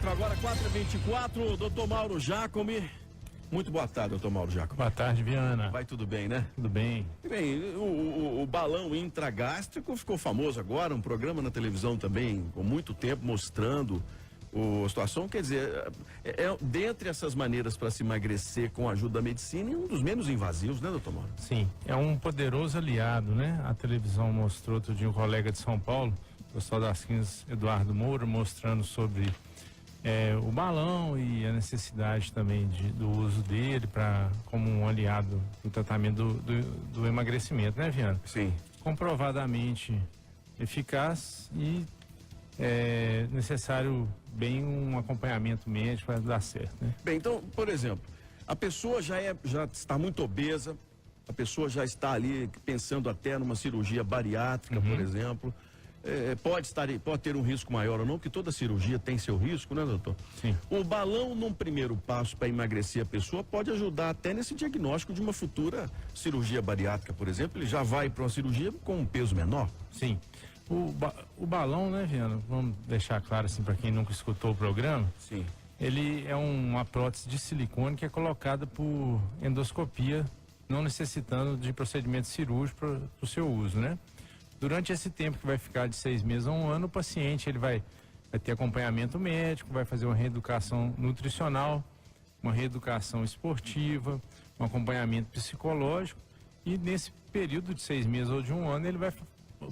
Agora 4h24, doutor Mauro Giacomi. Muito boa tarde, doutor Mauro Giacomi. Boa tarde, Viana. Vai tudo bem, né? Tudo bem. Bem, o balão intragástrico ficou famoso agora, um programa na televisão também, com muito tempo mostrando a situação. Quer dizer, dentre essas maneiras para se emagrecer com a ajuda da medicina, é um dos menos invasivos, né, doutor Mauro? Sim, é um poderoso aliado, né? A televisão mostrou outro dia um colega de São Paulo, o pessoal das 15, Eduardo Moura, mostrando sobre o balão e a necessidade também do uso dele como um aliado no tratamento do emagrecimento, né, Viana? Sim. Comprovadamente eficaz e é necessário bem um acompanhamento médico para dar certo, né? Bem, então, por exemplo, a pessoa já está muito obesa, a pessoa já está ali pensando até numa cirurgia bariátrica, por exemplo. Pode ter um risco maior ou não, porque toda cirurgia tem seu risco, né, doutor? Sim. O balão, num primeiro passo para emagrecer a pessoa, pode ajudar até nesse diagnóstico de uma futura cirurgia bariátrica, por exemplo. Ele já vai para uma cirurgia com um peso menor? Sim. O balão, né, Viana? Vamos deixar claro assim para quem nunca escutou o programa. Sim. Ele é uma prótese de silicone que é colocada por endoscopia, não necessitando de procedimento cirúrgico para o seu uso, né? Durante esse tempo que vai ficar de 6 meses a 1 ano, o paciente ele vai ter acompanhamento médico, vai fazer uma reeducação nutricional, uma reeducação esportiva, um acompanhamento psicológico, e nesse período de 6 meses ou de 1 ano ele vai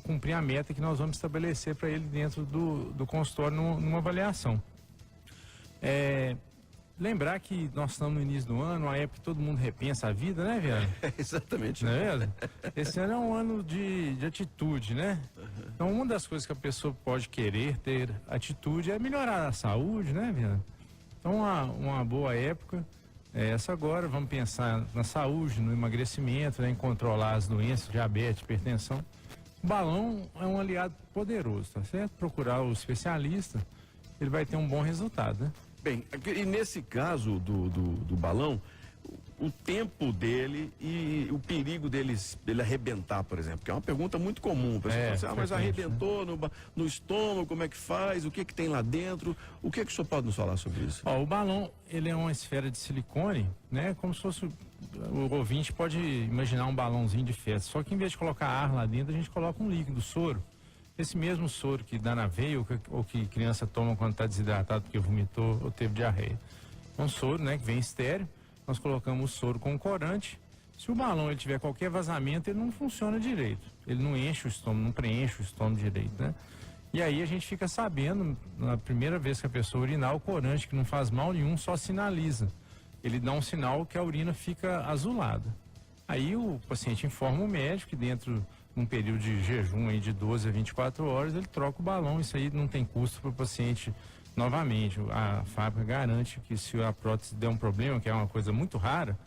cumprir a meta que nós vamos estabelecer para ele dentro do consultório numa avaliação. Lembrar que nós estamos no início do ano, uma época que todo mundo repensa a vida, né, Viana? Exatamente. Não é mesmo? Esse ano é um ano de atitude, né? Então, uma das coisas que a pessoa pode querer ter atitude é melhorar a saúde, né, Viana? Então, uma boa época é essa agora. Vamos pensar na saúde, no emagrecimento, né, em controlar as doenças, diabetes, hipertensão. O balão é um aliado poderoso, tá certo? Procurar o especialista, ele vai ter um bom resultado, né? Bem, e nesse caso do balão, o tempo dele e o perigo dele arrebentar, por exemplo, que é uma pergunta muito comum. O pessoal fala assim, mas arrebentou, né? no estômago, como é que faz? O que tem lá dentro? O que o senhor pode nos falar sobre isso? O balão, ele é uma esfera de silicone, né? Como se fosse, o ouvinte pode imaginar um balãozinho de festa, só que em vez de colocar ar lá dentro, a gente coloca um líquido, soro. Esse mesmo soro que dá na veia ou que criança toma quando está desidratado porque vomitou ou teve diarreia. É um soro, né, que vem estéreo. Nós colocamos o soro com corante. Se o balão ele tiver qualquer vazamento, ele não funciona direito. Ele não enche o estômago, não preenche o estômago direito, né? E aí a gente fica sabendo, na primeira vez que a pessoa urinar, o corante, que não faz mal nenhum, só sinaliza. Ele dá um sinal que a urina fica azulada. Aí o paciente informa o médico que dentro num período de jejum aí de 12 a 24 horas, ele troca o balão. Isso aí não tem custo para o paciente novamente. A fábrica garante que se a prótese der um problema, que é uma coisa muito rara,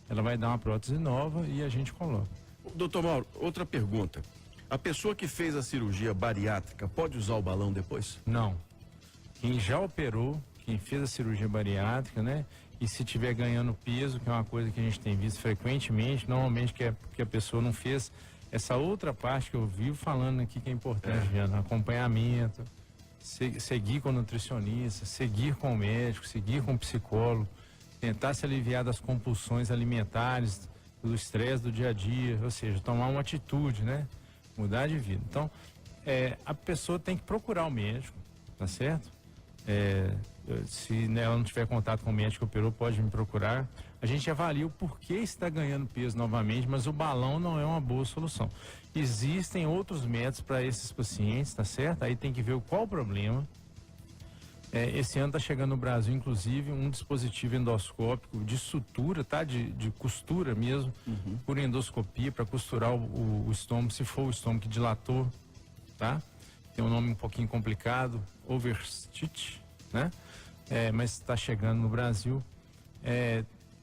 ela vai dar uma prótese nova e a gente coloca. Doutor Mauro, outra pergunta. A pessoa que fez a cirurgia bariátrica pode usar o balão depois? Não. Quem já operou, quem fez a cirurgia bariátrica, né? E se estiver ganhando peso, que é uma coisa que a gente tem visto frequentemente, normalmente que a pessoa não fez essa outra parte que eu vivo falando aqui que é importante, Viana, acompanhamento, seguir com o nutricionista, seguir com o médico, seguir com o psicólogo, tentar se aliviar das compulsões alimentares, do estresse do dia a dia, ou seja, tomar uma atitude, né? Mudar de vida. Então, a pessoa tem que procurar o médico, tá certo? Se ela não tiver contato com o médico que operou, pode me procurar. A gente avalia o porquê está ganhando peso novamente, mas o balão não é uma boa solução. Existem outros métodos para esses pacientes, tá certo? Aí tem que ver qual o problema. Esse ano está chegando no Brasil, inclusive, um dispositivo endoscópico de sutura, tá? De costura mesmo, por endoscopia, para costurar o estômago, se for o estômago que dilatou, tá? Tem um nome um pouquinho complicado, overstitch, né? Mas está chegando no Brasil.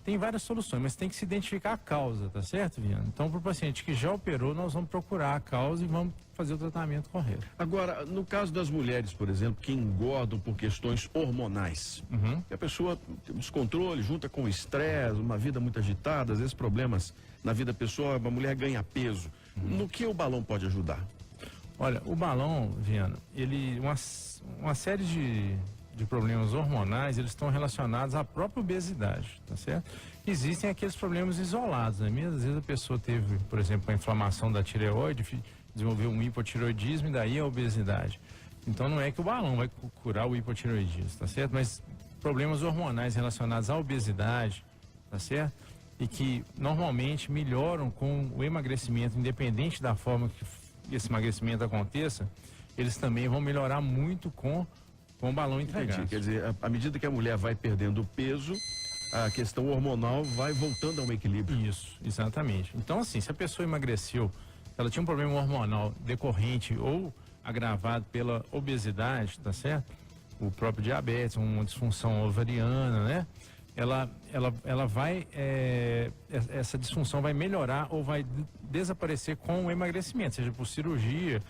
Tem várias soluções, mas tem que se identificar a causa, tá certo, Viana? Então, para o paciente que já operou, nós vamos procurar a causa e vamos fazer o tratamento correto. Agora, no caso das mulheres, por exemplo, que engordam por questões hormonais, que a pessoa tem um descontrole, junta com o estresse, uma vida muito agitada, às vezes problemas na vida pessoal, a mulher ganha peso. No que o balão pode ajudar? Olha, o balão, Viana, ele uma série de de problemas hormonais, eles estão relacionados à própria obesidade, tá certo? Existem aqueles problemas isolados, né? Às vezes a pessoa teve, por exemplo, a inflamação da tireoide, desenvolveu um hipotireoidismo e daí a obesidade. Então não é que o balão vai curar o hipotireoidismo, tá certo? Mas problemas hormonais relacionados à obesidade, tá certo? E que normalmente melhoram com o emagrecimento, independente da forma que esse emagrecimento aconteça, eles também vão melhorar muito com o balão intragástrico. Quer dizer, à medida que a mulher vai perdendo peso, a questão hormonal vai voltando a um equilíbrio. Isso, exatamente. Então, assim, se a pessoa emagreceu, ela tinha um problema hormonal decorrente ou agravado pela obesidade, tá certo? O próprio diabetes, uma disfunção ovariana, né? Ela vai, essa disfunção vai melhorar ou vai desaparecer com o emagrecimento, seja por cirurgia,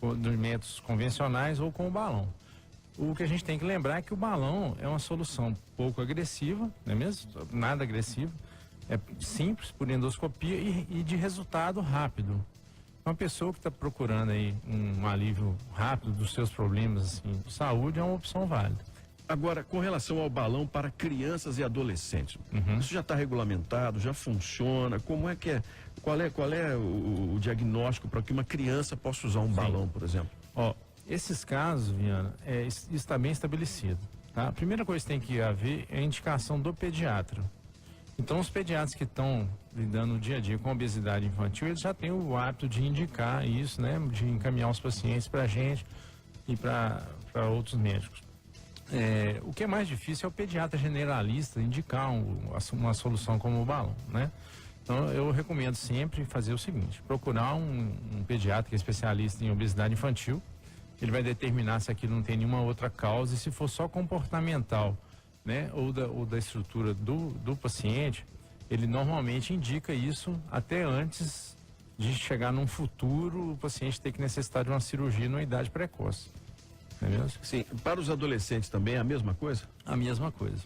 dos métodos convencionais ou com o balão. O que a gente tem que lembrar é que o balão é uma solução pouco agressiva, não é mesmo? Nada agressivo, é simples, por endoscopia e de resultado rápido. Uma pessoa que está procurando aí um alívio rápido dos seus problemas assim, de saúde é uma opção válida. Agora, com relação ao balão para crianças e adolescentes, isso já está regulamentado, já funciona? Como é que é? Qual é o diagnóstico para que uma criança possa usar um balão, por exemplo? Ó, esses casos, Viana, isso está bem estabelecido. Tá? A primeira coisa que tem que haver é a indicação do pediatra. Então, os pediatras que estão lidando no dia a dia com obesidade infantil, eles já têm o hábito de indicar isso, né? De encaminhar os pacientes para a gente e para outros médicos. O que é mais difícil é o pediatra generalista indicar uma solução como o balão, né? Então, eu recomendo sempre fazer o seguinte: procurar um pediatra que é especialista em obesidade infantil. Ele vai determinar se aquilo não tem nenhuma outra causa, e se for só comportamental, né? Ou da estrutura do paciente, ele normalmente indica isso até antes de chegar num futuro o paciente ter que necessitar de uma cirurgia numa idade precoce. Não é mesmo? Sim. Para os adolescentes também é a mesma coisa? A mesma coisa.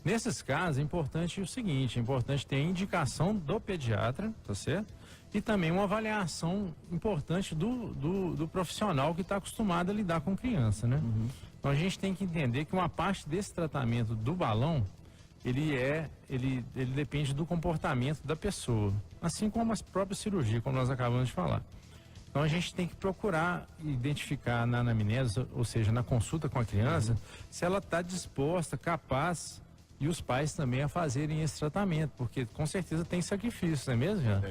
Nesses casos, é importante o seguinte: é importante ter a indicação do pediatra, tá certo? E também uma avaliação importante do profissional que está acostumado a lidar com criança, né? Então a gente tem que entender que uma parte desse tratamento do balão, ele depende do comportamento da pessoa, assim como a própria cirurgia, como nós acabamos de falar. Então a gente tem que procurar identificar na anamnese, ou seja, na consulta com a criança, se ela está disposta, capaz, e os pais também a fazerem esse tratamento, porque com certeza tem sacrifício, não é mesmo, Jean?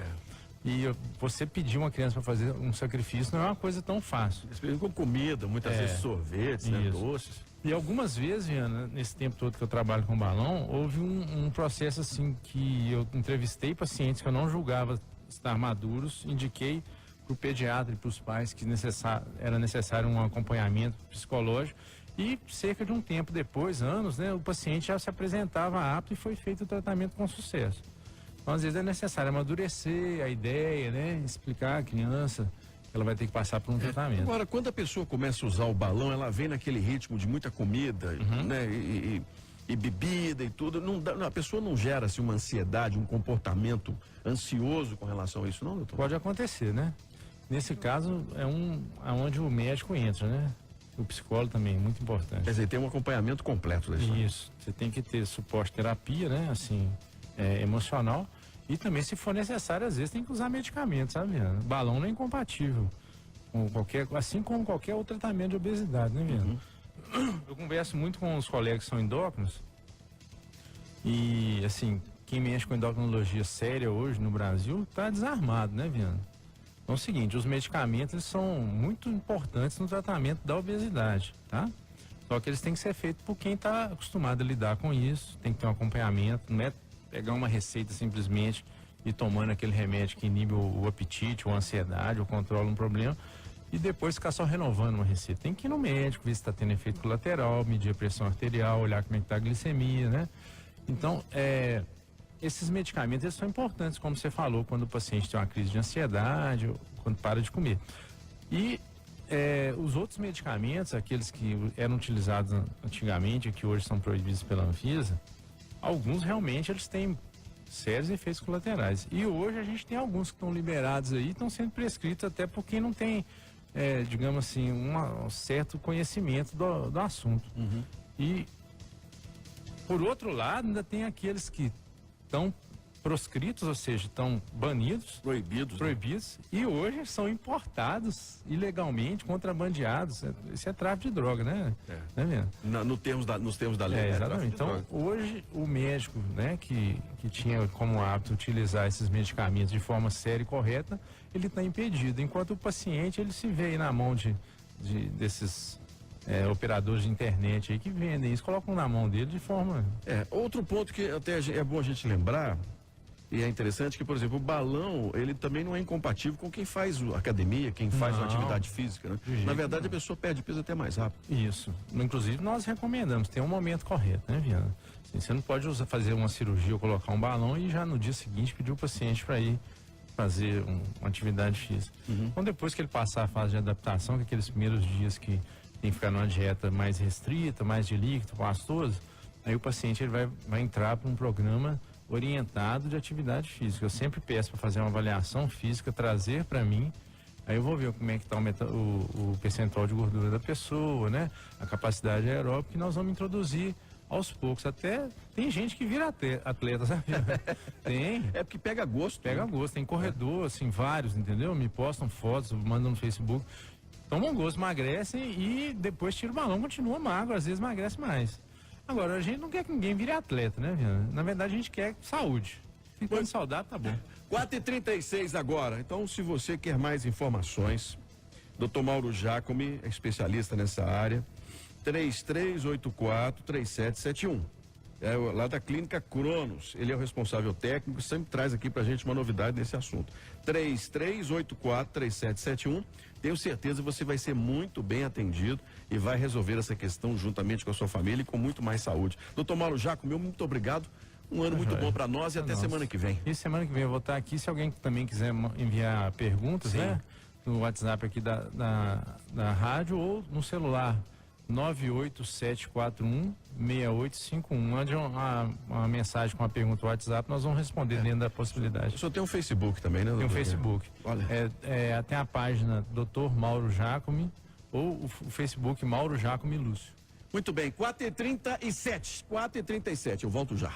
E você pedir uma criança para fazer um sacrifício não é uma coisa tão fácil. Eles pedem com comida, muitas vezes sorvetes, né, doces. E algumas vezes, Viana, nesse tempo todo que eu trabalho com balão, houve um processo assim que eu entrevistei pacientes que eu não julgava estar maduros, indiquei para o pediatra e para os pais que era necessário um acompanhamento psicológico, e cerca de um tempo depois, anos, né, o paciente já se apresentava apto e foi feito o tratamento com sucesso. Então, às vezes é necessário amadurecer a ideia, né, explicar à criança que ela vai ter que passar por um tratamento. Agora, quando a pessoa começa a usar o balão, ela vem naquele ritmo de muita comida, né, e bebida e tudo, a pessoa não gera assim, uma ansiedade, um comportamento ansioso com relação a isso, não, doutor? Pode acontecer, né? Nesse caso, é onde o médico entra, né? O psicólogo também, muito importante. Quer dizer, tem um acompanhamento completo da história. Isso, você tem que ter suporte terapia, né? Assim, emocional, e também, se for necessário, às vezes tem que usar medicamentos, sabe, Viana? Balão não é incompatível com assim como qualquer outro tratamento de obesidade, né, Viana? Eu converso muito com os colegas que são endócrinos, e assim, quem mexe com endocrinologia séria hoje no Brasil está desarmado, né, Viana? Então é o seguinte: os medicamentos, eles são muito importantes no tratamento da obesidade, tá? Só que eles têm que ser feitos por quem está acostumado a lidar com isso, tem que ter um acompanhamento, não é pegar uma receita simplesmente e tomando aquele remédio que inibe o apetite, ou a ansiedade, ou controla um problema, e depois ficar só renovando uma receita. Tem que ir no médico, ver se está tendo efeito colateral, medir a pressão arterial, olhar como é que está a glicemia, né? Então, esses medicamentos, eles são importantes, como você falou, quando o paciente tem uma crise de ansiedade, ou quando para de comer. E os outros medicamentos, aqueles que eram utilizados antigamente e que hoje são proibidos pela Anvisa, alguns realmente eles têm sérios efeitos colaterais. E hoje a gente tem alguns que estão liberados aí, estão sendo prescritos até por quem não tem, digamos assim, um certo conhecimento do assunto. E, por outro lado, ainda tem aqueles que estão proscritos, ou seja, estão banidos, proibidos, e hoje são importados ilegalmente, contrabandeados. Isso é tráfico de droga, né? Nos termos da lei. Exatamente. Então, hoje, o médico, né, que tinha como hábito utilizar esses medicamentos de forma séria e correta, ele está impedido. Enquanto o paciente, ele se vê aí na mão desses operadores de internet aí que vendem isso, colocam na mão dele de forma... Outro ponto que até é bom a gente lembrar, e é interessante que, por exemplo, o balão, ele também não é incompatível com quem faz academia, quem faz uma atividade física, né? Na verdade, a pessoa perde peso até mais rápido. Isso. Inclusive, nós recomendamos, tem um momento correto, né, Viana? Assim, você não pode fazer uma cirurgia ou colocar um balão e já no dia seguinte pedir o paciente para ir fazer uma atividade física. Então, depois que ele passar a fase de adaptação, que aqueles primeiros dias que tem que ficar numa dieta mais restrita, mais de líquido, pastoso, aí o paciente ele vai entrar para um programa orientado de atividade física. Eu sempre peço para fazer uma avaliação física, trazer para mim, aí eu vou ver como é que está o percentual de gordura da pessoa, né? A capacidade aeróbica, que nós vamos introduzir aos poucos. Até tem gente que vira atleta, sabe? Tem. É porque pega gosto. Pega gosto. Tem corredor, assim, vários, entendeu? Me postam fotos, mandam no Facebook. Tomam gosto, emagrecem e depois tira o balão, continua magro, às vezes emagrece mais. Agora, a gente não quer que ninguém vire atleta, né, Viana? Na verdade, a gente quer saúde. Ficando saudável, tá bom. 4h36 agora. Então, se você quer mais informações, Dr. Mauro Giacomi é especialista nessa área. 3384-3771. É lá da Clínica Cronos. Ele é o responsável técnico, sempre traz aqui pra gente uma novidade nesse assunto. 3384-3771. Tenho certeza que você vai ser muito bem atendido e vai resolver essa questão juntamente com a sua família e com muito mais saúde. Doutor Mauro Giacomi, muito obrigado. Um ano muito bom para nós e até semana que vem. E semana que vem eu vou estar aqui. Se alguém também quiser enviar perguntas, né? No WhatsApp aqui da rádio ou no celular 98741-6851. Mande uma mensagem com a pergunta no WhatsApp, nós vamos responder dentro da possibilidade. O senhor tem um Facebook também, né, doutor? Tem um Facebook. Olha. Tem a página Dr. Mauro Giacomi ou o Facebook Mauro Giacomi Lúcio. Muito bem, 4h37. 4h37, eu volto já.